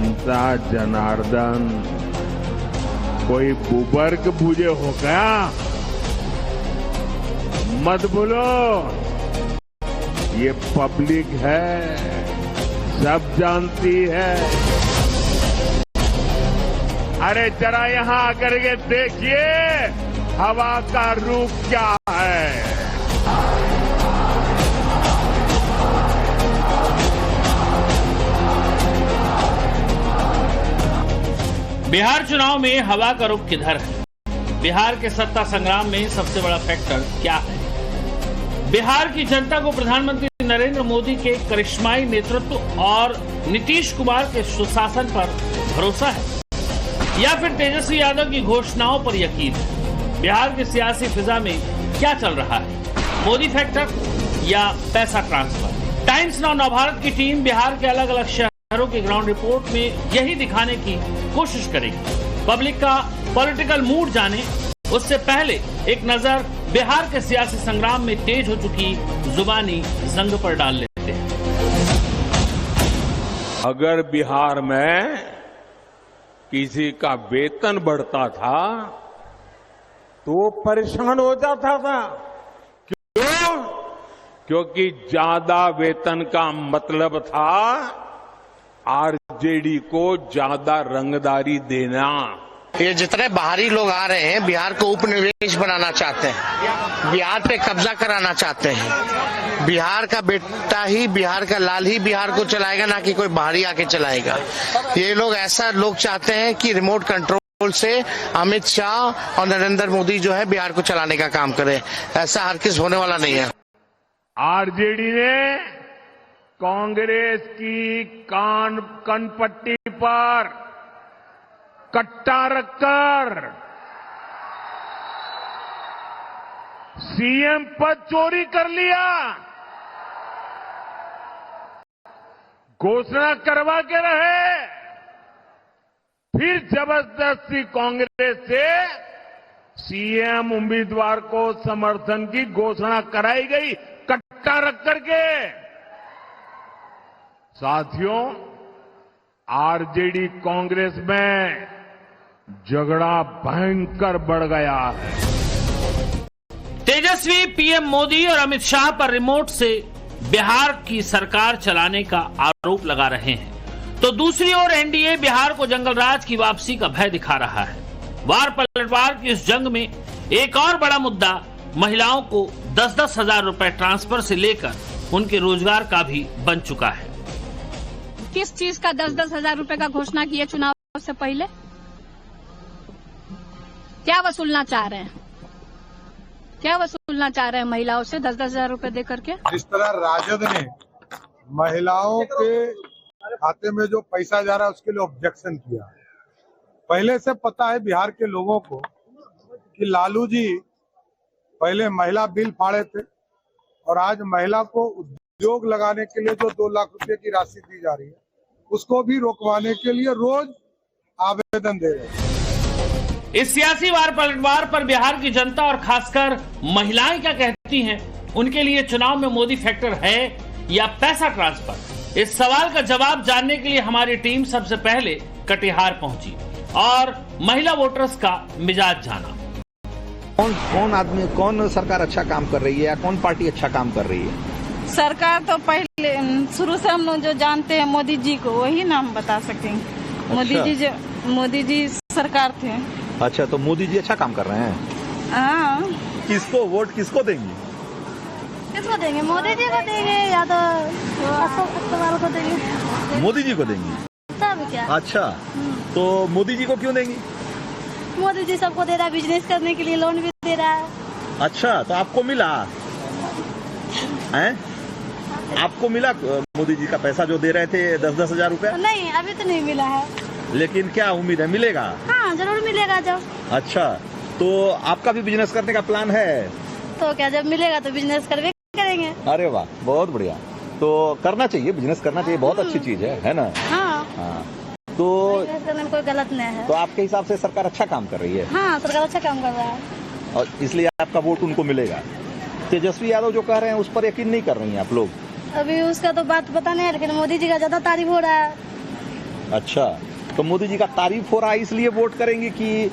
जनता जनार्दन कोई बुबर्ग बुझे हो गया? मत बोलो, ये पब्लिक है, सब जानती है। अरे जरा यहां आकर के देखिए हवा का रूप क्या है। बिहार चुनाव में हवा का रुख किधर है? बिहार के सत्ता संग्राम में सबसे बड़ा फैक्टर क्या है? बिहार की जनता को प्रधानमंत्री नरेंद्र मोदी के करिश्माई नेतृत्व और नीतीश कुमार के सुशासन पर भरोसा है या फिर तेजस्वी यादव की घोषणाओं पर यकीन है? बिहार की सियासी फिजा में क्या चल रहा है? मोदी फैक्टर या पैसा ट्रांसफर? टाइम्स नाउ नवभारत की टीम बिहार के अलग अलग शहरों की ग्राउंड रिपोर्ट में यही दिखाने की कोशिश करेगी। पब्लिक का पॉलिटिकल मूड जाने उससे पहले एक नजर बिहार के सियासी संग्राम में तेज हो चुकी जुबानी जंग पर डाल लेते हैं। अगर बिहार में किसी का वेतन बढ़ता था तो वो परेशान हो जाता था। क्यों? क्योंकि ज्यादा वेतन का मतलब था आरजेडी को ज्यादा रंगदारी देना। ये जितने बाहरी लोग आ रहे हैं बिहार को उपनिवेश बनाना चाहते हैं, बिहार पे कब्जा कराना चाहते हैं। बिहार का बेटा ही, बिहार का लाल ही बिहार को चलाएगा, ना कि कोई बाहरी आके चलाएगा। ये लोग ऐसा लोग चाहते हैं कि रिमोट कंट्रोल से अमित शाह और नरेंद्र मोदी जो है बिहार को चलाने का काम करे। ऐसा हर किस होने वाला नहीं है। आरजेडी ने कांग्रेस की कनपट्टी पर कट्टा रखकर सीएम पद चोरी कर लिया, घोषणा करवा के रहे, फिर जबरदस्ती कांग्रेस से सीएम उम्मीदवार को समर्थन की घोषणा कराई गई कट्टा रख करके। साथियों, आरजेडी कांग्रेस में झगड़ा भयंकर बढ़ गया है। तेजस्वी पीएम मोदी और अमित शाह पर रिमोट से बिहार की सरकार चलाने का आरोप लगा रहे हैं, तो दूसरी ओर एनडीए बिहार को जंगल राज की वापसी का भय दिखा रहा है। वार पलटवार की इस जंग में एक और बड़ा मुद्दा महिलाओं को 10-10 हजार रुपए ट्रांसफर से लेकर उनके रोजगार का भी बन चुका है। किस चीज का 10-10 हजार रुपए का घोषणा किए चुनाव से पहले? क्या वसूलना चाह रहे हैं? क्या वसूलना चाह रहे हैं महिलाओं से 10-10 हजार रुपए दे करके? जिस तरह राजद ने महिलाओं के खाते में जो पैसा जा रहा है उसके लिए ऑब्जेक्शन किया। पहले से पता है बिहार के लोगों को कि लालू जी पहले महिला बिल फाड़े थे और आज महिला को उद्योग लगाने के लिए जो 2 लाख रुपए की राशि दी जा रही है उसको भी रोकवाने के लिए रोज आवेदन दे रहे हैं। इस सियासी वार पलटवार पर बिहार की जनता और खासकर महिलाएं क्या कहती हैं? उनके लिए चुनाव में मोदी फैक्टर है या पैसा ट्रांसफर? इस सवाल का जवाब जानने के लिए हमारी टीम सबसे पहले कटिहार पहुंची और महिला वोटर्स का मिजाज जाना। कौन आदमी, कौन सरकार अच्छा काम कर रही है या कौन पार्टी अच्छा काम कर रही है? सरकार तो पहले शुरू से हम लोग जो जानते हैं मोदी जी को, वही नाम बता सकेंगे। अच्छा। मोदी जी सरकार थे। अच्छा, तो मोदी जी अच्छा काम कर रहे हैं। हाँ। किसको वोट किसको देंगी? किसको देंगे? मोदी जी को देंगे या तो अशोक अग्रवाल को देंगे। मोदी जी को देंगी? तब क्या? अच्छा, तो मोदी जी को क्यों देंगी? मोदी जी सबको दे रहा है, बिजनेस करने के लिए लोन भी दे रहा है। अच्छा, तो आपको मिला है? आपको मिला मोदी जी का पैसा जो दे रहे थे 10-10 हजार रुपया? नहीं, अभी तो नहीं मिला है। लेकिन क्या उम्मीद है मिलेगा? हाँ, जरूर मिलेगा जब। अच्छा, तो आपका भी बिजनेस करने का प्लान है? तो क्या, जब मिलेगा तो बिजनेस करवे करेंगे। अरे वाह, बहुत बढ़िया। तो करना चाहिए, बिजनेस करना चाहिए, बहुत अच्छी चीज है ना? हाँ। तो बिजनेस करने में कोई गलत नहीं है। तो आपके हिसाब से सरकार अच्छा काम कर रही है? हाँ, सरकार अच्छा काम कर रहा है और इसलिए आपका वोट उनको मिलेगा। तेजस्वी यादव जो कह रहे हैं उस पर यकीन नहीं कर रही हैं आप लोग? अभी उसका तो बात पता नहीं है, लेकिन मोदी जी का ज्यादा तारीफ हो रहा है। अच्छा, तो मोदी जी का तारीफ हो रहा है इसलिए वोट करेंगे कि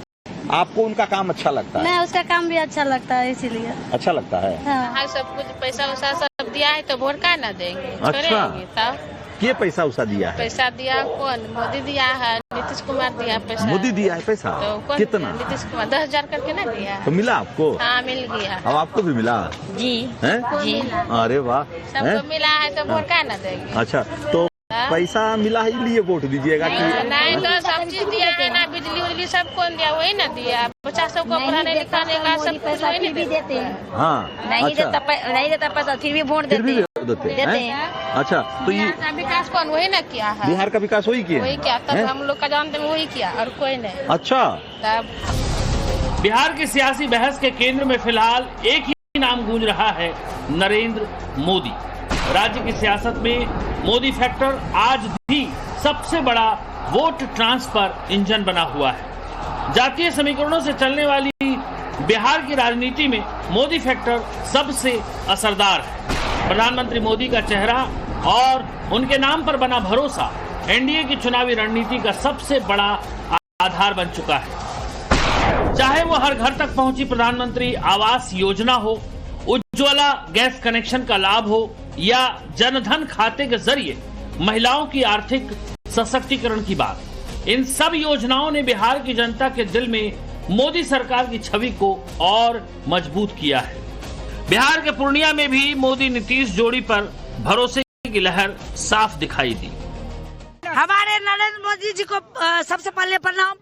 आपको उनका काम अच्छा लगता है? नहीं, उसका काम भी अच्छा लगता है इसीलिए। अच्छा लगता है। हाँ। सब कुछ पैसा वैसा सब दिया है तो वोट का ना देंगे? अच्छा। तब ये पैसा उसा दिया है? पैसा दिया कौन? मोदी दिया है, नीतीश कुमार दिया पैसा। मोदी दिया है पैसा? तो कौन? कितना? नीतीश कुमार 10,000 करके ना दिया है। तो मिला आपको? हाँ मिल गया। अब आपको भी मिला? जी हैं? जी अरे वाह। सबको मिला है तो वोट का ना देंगे? अच्छा, तो पैसा मिला है इसलिए वोट दीजिएगा कि? नहीं तो सब चीज दिया है ना, बिजली उजली सब कौन दिया? वही ना दिया। बच्चा सबको पढ़ाने लिखाने का सब कुछ वही नहीं देते हैं। हाँ, नहीं देता पैसा फिर भी वोट फिर भी देते हैं। अच्छा, तो ये विकास कौन? वही ना किया है। बिहार का विकास वही किया? वही किया, तब हम लोग का जानते हैं वही किया और कोई नहीं। अच्छा, तब बिहार की सियासी बहस के केंद्र में फिलहाल एक ही नाम गूंज रहा है, नरेंद्र मोदी। राज्य की सियासत में मोदी फैक्टर आज भी सबसे बड़ा वोट ट्रांसफर इंजन बना हुआ है। जातीय समीकरणों से चलने वाली बिहार की राजनीति में मोदी फैक्टर सबसे असरदार है। प्रधानमंत्री मोदी का चेहरा और उनके नाम पर बना भरोसा एनडीए की चुनावी रणनीति का सबसे बड़ा आधार बन चुका है। चाहे वो हर घर तक पहुंची प्रधानमंत्री आवास योजना हो, उज्ज्वला गैस कनेक्शन का लाभ हो या जनधन खाते के जरिए महिलाओं की आर्थिक सशक्तिकरण की बात, इन सब योजनाओं ने बिहार की जनता के दिल में मोदी सरकार की छवि को और मजबूत किया है। बिहार के पूर्णिया में भी मोदी नीतीश जोड़ी पर भरोसे की लहर साफ दिखाई दी। हमारे नरेंद्र मोदी जी को सबसे पहले प्रणाम।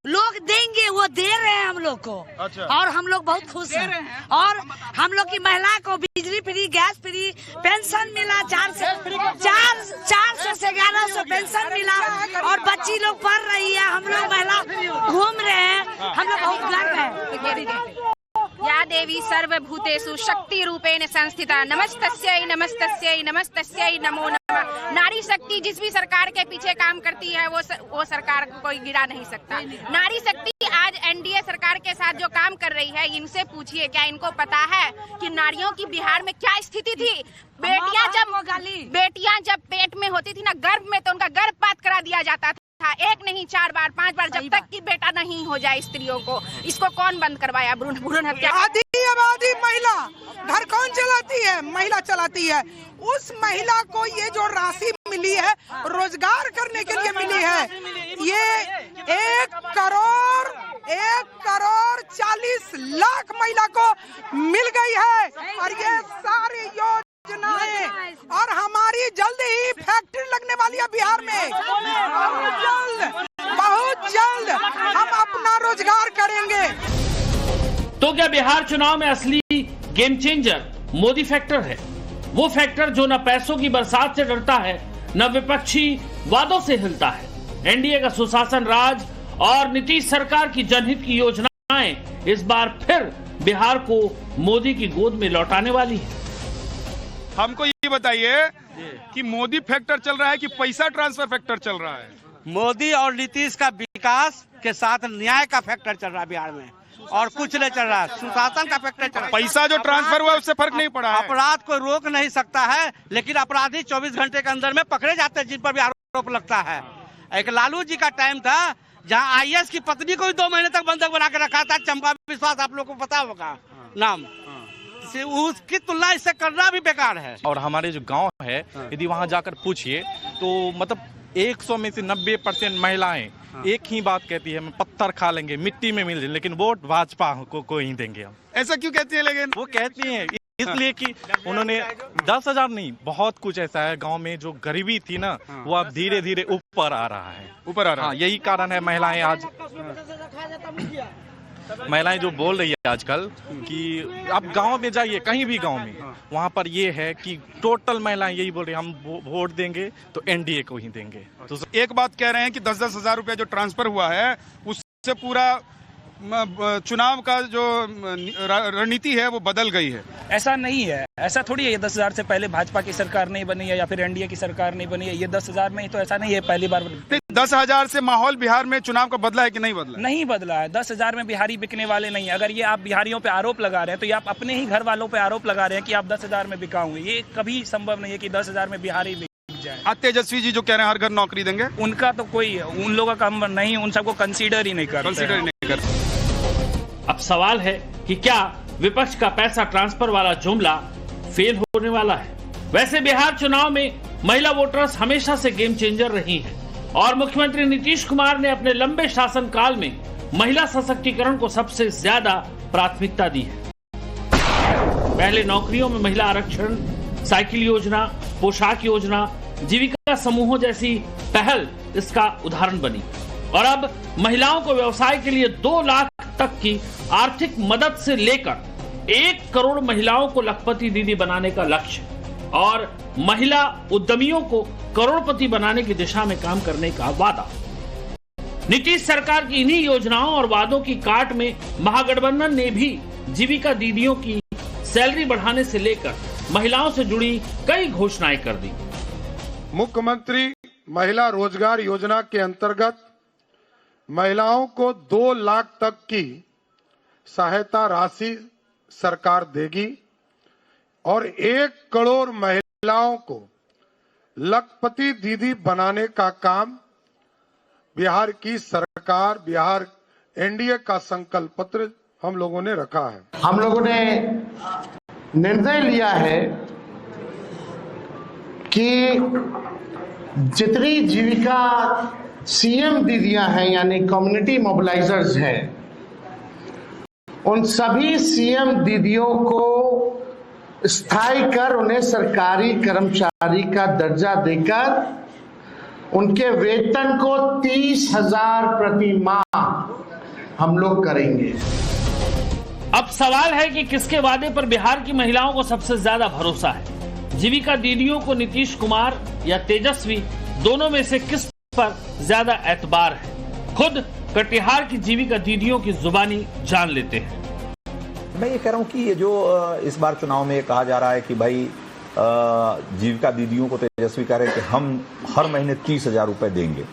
लोग देंगे, वो दे रहे हैं हम लोग को। अच्छा। और हम लोग बहुत खुश हैं। और हम लोग की महिला को बिजली फ्री, गैस फ्री, पेंशन मिला 400 से 1100 पेंशन मिला और बच्ची लोग पढ़ रही है, हम लोग महिला घूम रहे हैं, हम लोग बहुत गर्व है। या देवी सर्वभूतेषु शक्ति रूपेण संस्थिता नमस्तस्यै नमस्तस्यै नमस्तस्यै नमो नमः। नारी शक्ति जिस भी सरकार के पीछे काम करती है वो सरकार को कोई गिरा नहीं सकता। नारी शक्ति आज एनडीए सरकार के साथ जो काम कर रही है, इनसे पूछिए क्या इनको पता है कि नारियों की बिहार में क्या स्थिति थी? बेटियां जब पेट में होती थी ना, गर्भ में, तो उनका गर्भपात करा दिया जाता था। एक नहीं 4 बार 5 बार, जब तक कि बेटा नहीं हो जाए स्त्रियों को। इसको कौन बंद करवाया? भ्रूण हत्या। आधी आबादी महिला, घर कौन चलाती है? महिला चलाती है। उस महिला को ये जो राशि मिली है रोजगार करने के लिए मिली है, ये 1 करोड़ 40 लाख महिला को मिल गई है। और ये सारी योजनाएं और हमारी जल्द ही फैक्ट्री लगने वाली है बिहार में। बहुत जल्द हम अपना रोजगार करेंगे। तो क्या बिहार चुनाव में असली गेम चेंजर मोदी फैक्टर है? वो फैक्टर जो न पैसों की बरसात से डरता है, न विपक्षी वादों से हिलता है। एनडीए का सुशासन राज और नीतीश सरकार की जनहित की योजनाएं इस बार फिर बिहार को मोदी की गोद में लौटाने वाली है। हमको ये बताइए कि मोदी फैक्टर चल रहा है कि पैसा ट्रांसफर फैक्टर चल रहा है? मोदी और नीतीश का विकास के साथ न्याय का फैक्टर चल रहा है बिहार में, और कुछ नहीं चल रहा है। सुशासन का फैक्टर चल रहा है। पैसा जो ट्रांसफर हुआ उससे फर्क नहीं पड़ा है। अपराध को रोक नहीं सकता है, लेकिन अपराधी 24 घंटे के अंदर में पकड़े जाते हैं जिन पर भी आरोप लगता है। एक लालू जी का टाइम था जहां आईएएस की पत्नी को भी 2 महीने तक बंधक बना के रखा था, चंपा विश्वास, आप लोग को पता होगा नाम। उसकी तुलना इससे करना भी बेकार है। और हमारे जो गांव है, यदि वहां जाकर पूछिए तो मतलब 100 में से 90% महिलाएं एक ही बात कहती है, हम पत्थर खा लेंगे, मिट्टी में मिल जाए, लेकिन वोट भाजपा को ही देंगे हम। ऐसा क्यों कहती है? लेकिन वो कहती हैं इसलिए कि उन्होंने 10,000 नहीं, बहुत कुछ ऐसा है गांव में जो गरीबी थी ना, वो अब धीरे धीरे ऊपर आ रहा है। ऊपर आ रहा है। यही कारण है महिलाएं आज महिलाएं जो बोल रही है आजकल कि आप गांव में जाइए, कहीं भी गांव में, वहां पर ये है कि टोटल महिलाएं यही बोल रही है, हम वोट देंगे तो एनडीए को ही देंगे। तो एक बात कह रहे हैं कि 10-10 हजार रुपया जो ट्रांसफर हुआ है उससे पूरा चुनाव का जो रणनीति है वो बदल गई है। ऐसा नहीं है, ऐसा थोड़ी है। ये 10,000 से पहले भाजपा की सरकार नहीं बनी है या फिर एनडीए की सरकार नहीं बनी है। ये 10,000 में ही तो ऐसा नहीं है पहली बार। 10,000 से माहौल बिहार में चुनाव का बदला है कि नहीं बदला? नहीं बदला है। 10,000 में बिहारी बिकने वाले नहीं है। अगर ये आप बिहारियों पे आरोप लगा रहे हैं तो ये आप अपने ही घर वालों पे आरोप लगा रहे हैं कि आप 10,000 में बिका हुए। ये कभी संभव नहीं है कि 10,000 में बिहारी बिक जाए। तेजस्वी जी जो कह रहे हैं हर घर नौकरी देंगे, उनका तो कोई उन लोगों का काम नहीं, उन सबको कंसीडर ही नहीं करते। अब सवाल है कि क्या विपक्ष का पैसा ट्रांसफर वाला जुमला फेल होने वाला है? वैसे बिहार चुनाव में महिला वोटर्स हमेशा से गेम चेंजर रही हैं और मुख्यमंत्री नीतीश कुमार ने अपने लंबे शासनकाल में महिला सशक्तिकरण को सबसे ज्यादा प्राथमिकता दी है। पहले नौकरियों में महिला आरक्षण, साइकिल योजना, पोशाक योजना, जीविका समूहों जैसी पहल इसका उदाहरण बनी और अब महिलाओं को व्यवसाय के लिए 2 लाख तक की आर्थिक मदद से लेकर 1 करोड़ महिलाओं को लखपति दीदी बनाने का लक्ष्य और महिला उद्यमियों को करोड़पति बनाने की दिशा में काम करने का वादा। नीतीश सरकार की इन्हीं योजनाओं और वादों की काट में महागठबंधन ने भी जीविका दीदियों की सैलरी बढ़ाने से लेकर महिलाओं से जुड़ी कई घोषणाएं कर दी। मुख्यमंत्री महिला रोजगार योजना के अंतर्गत महिलाओं को 2 लाख तक की सहायता राशि सरकार देगी और 1 करोड़ महिलाओं को लखपति दीदी बनाने का काम बिहार की सरकार, बिहार एनडीए का संकल्प पत्र हम लोगों ने रखा है। हम लोगों ने निर्णय लिया है कि जितनी जीविका सीएम दीदियां हैं यानी कम्युनिटी मोबिलाइजर्स हैं, उन सभी सीएम दीदियों को स्थायी कर उन्हें सरकारी कर्मचारी का दर्जा देकर उनके वेतन को 30,000 प्रति माह हम लोग करेंगे। अब सवाल है कि किसके वादे पर बिहार की महिलाओं को सबसे ज्यादा भरोसा है? जीविका दीदियों को नीतीश कुमार या तेजस्वी, दोनों में से किस पर ज्यादा एतबार है? खुद कटिहार की जीविका दीदियों की जुबानी जान लेते हैं। मैं ये कह रहा हूं कि ये जो इस बार चुनाव में कहा जा रहा है कि भाई जीविका दीदियों को तेजस्वी कह रहे हैं कि हम हर महीने 30,000 रुपए देंगे,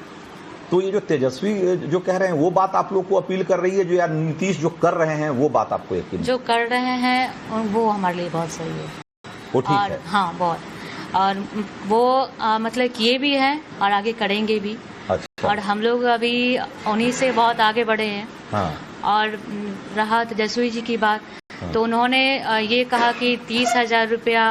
तो ये जो तेजस्वी जो कह रहे हैं वो बात आप लोग को अपील कर रही है, जो यार नीतीश जो कर रहे हैं वो बात आपको यकीन? जो कर रहे हैं वो हमारे लिए बहुत सही है, वो ठीक है। हाँ बहुत, और वो मतलब किए भी हैं और आगे करेंगे भी। अच्छा। और हम लोग अभी उन्हीं से बहुत आगे बढ़े हैं। हाँ। और रहा तेजस्वी जी की बात, तो उन्होंने ये कहा कि 30,000 रुपया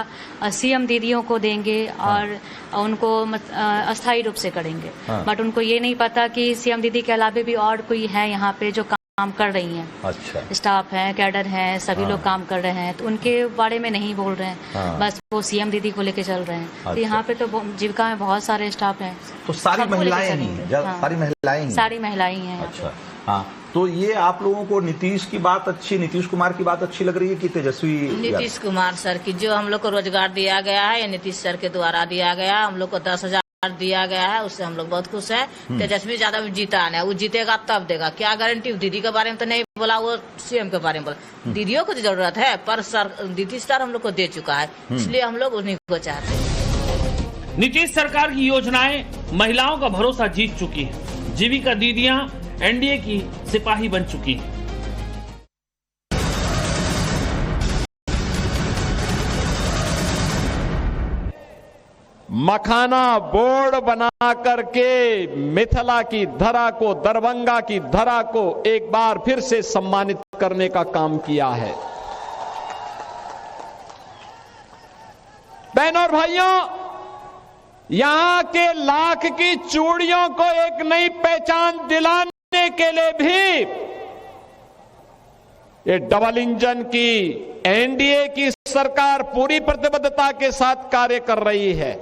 सीएम दीदियों को देंगे और उनको अस्थायी रूप से करेंगे। बट उनको ये नहीं पता कि सीएम दीदी के अलावा भी और कोई है यहाँ पे जो काम कर रही हैं। अच्छा। स्टाफ है, कैडर है, सभी लोग काम कर रहे हैं, तो उनके बारे में नहीं बोल रहे हैं। बस वो सीएम दीदी को लेके चल रहे हैं। अच्छा। तो यहाँ पे तो जीविका में बहुत सारे स्टाफ हैं, तो सारी महिलाएं ही, सारी महिलाएं हैं। अच्छा। हाँ, तो ये आप लोगों को नीतीश की बात अच्छी, नीतीश कुमार की बात अच्छी लग रही है कि तेजस्वी? नीतीश कुमार सर की जो हम लोग को रोजगार दिया गया है, ये नीतीश सर के द्वारा दिया गया, हम लोग को 10,000 दिया गया है, उससे हम लोग बहुत खुश है। तेजस्वी ज्यादा जीता है, वो जीतेगा तब देगा, क्या गारंटी? दीदी के बारे में तो नहीं बोला, वो सीएम के बारे में बोला। दीदियों को जरूरत है, पर सर नीतीश सर हम लोग को दे चुका है, इसलिए हम लोग उन्हीं को चाहते हैं। नीतीश सरकार की योजनाएं महिलाओं का भरोसा जीत चुकी है। जीविका दीदियां एनडीए की सिपाही बन चुकी हैं। मखाना बोर्ड बना करके मिथिला की धरा को, दरभंगा की धरा को एक बार फिर से सम्मानित करने का काम किया है। बहनों और भाइयों, यहां के लाख की चूड़ियों को एक नई पहचान दिलाने के लिए भी ये डबल इंजन की एनडीए की सरकार पूरी प्रतिबद्धता के साथ कार्य कर रही है।